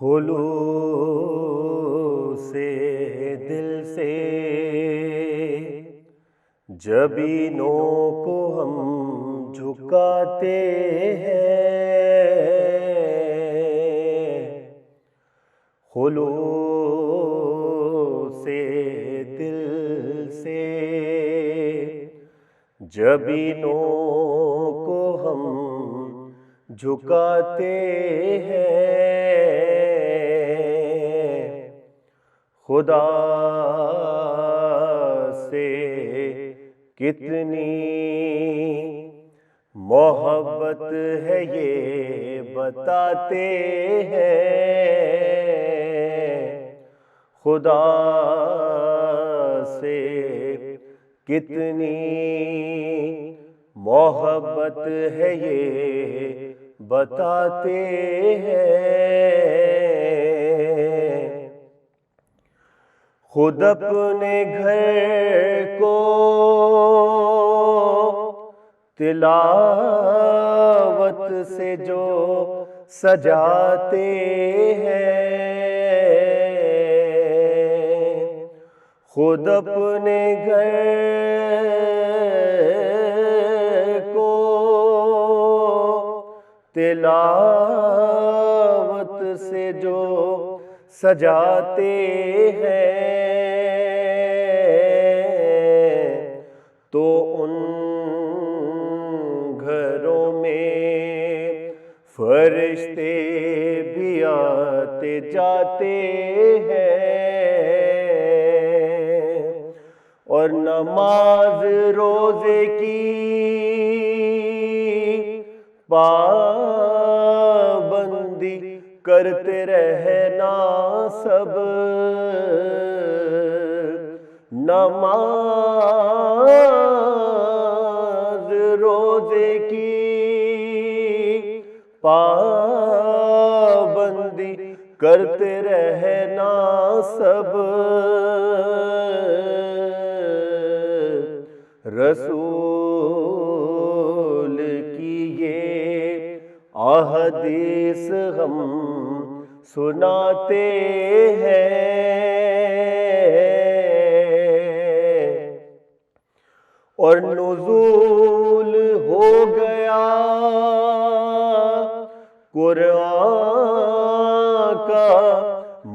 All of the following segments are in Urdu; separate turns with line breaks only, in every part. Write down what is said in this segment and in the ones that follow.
خلوص دل سے جبینوں کو ہم جھکاتے ہیں، خلوص دل سے جبینوں کو ہم جھکاتے ہیں، خدا سے کتنی محبت ہے یہ بتاتے ہیں، خدا سے کتنی محبت ہے یہ بتاتے ہیں، خود اپنے گھر کو تلاوت سے جو سجاتے ہیں، خود اپنے گھر کو تلاوت سے جو سجاتے ہیں، تو ان گھروں میں فرشتے بھی آتے جاتے ہیں، اور نماز روزے کی پابندی کرتے رہنا سب، نماز روزے کی پابندی کرتے رہنا سب، رسول کی یہ احادیث ہم سناتے ہیں، اور نزول ہو گیا قرآن کا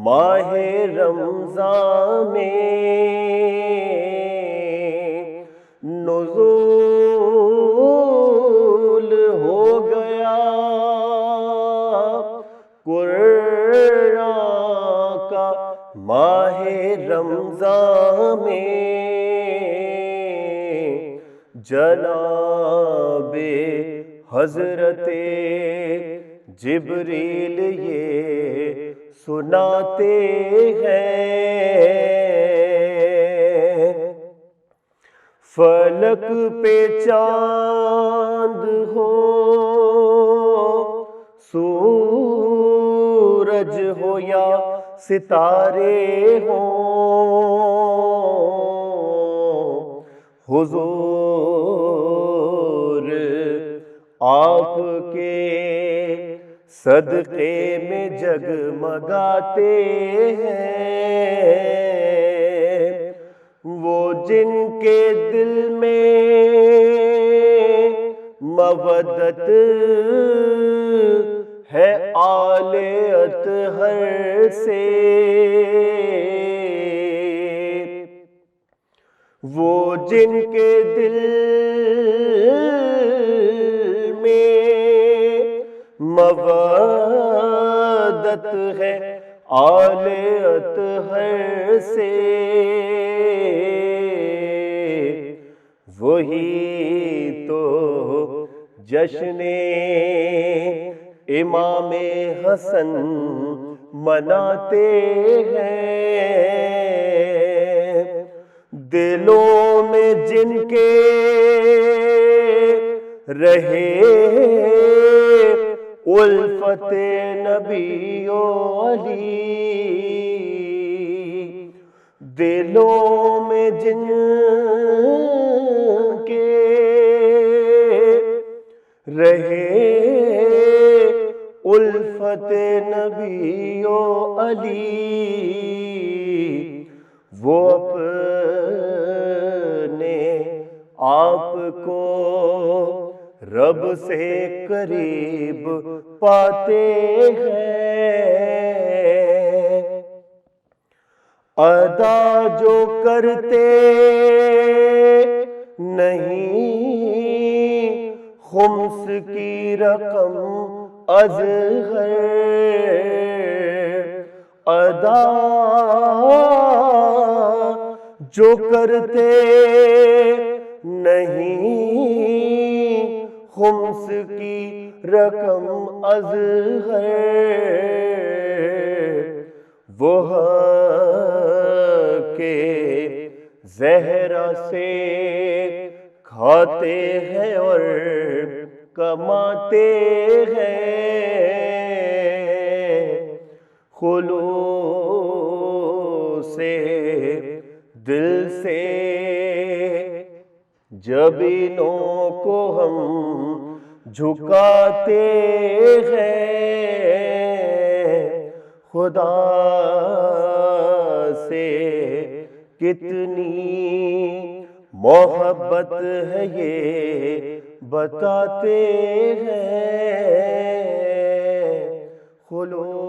ماہ رمضان میں، نزول ہو گیا قرآن کا ماہ رمضان میں، جناب حضرت جبریل یہ سناتے ہیں، فلک پہ چاند ہو سورج ہو یا ستارے ہوں، حضور آپ کے صدقے میں جگمگاتے ہیں، وہ جن کے دل میں مودت ہے آل اطہر سے، وہ جن کے دل میں مودت ہے آل اطہر سے، وہی تو جشن امام حسن مناتے ہیں، دلوں میں جن کے رہے الفت نبی و علی، دلوں میں جن کے رہے الفت الفت نبی و علی، وہ اپنے آپ کو رب سے قریب پاتے ہیں۔ ادا جو کرتے نہیں خمس کی رقم ازغر، ادا جو کرتے نہیں خمس کی رقم ازغر، وہ کے زہرا سے کھاتے ہیں اور کماتے ہیں، خلوص سے دل سے جبینوں کو ہم جھکاتے ہیں، خدا سے کتنی محبت ہے یہ بتاتے ہیں، خلوص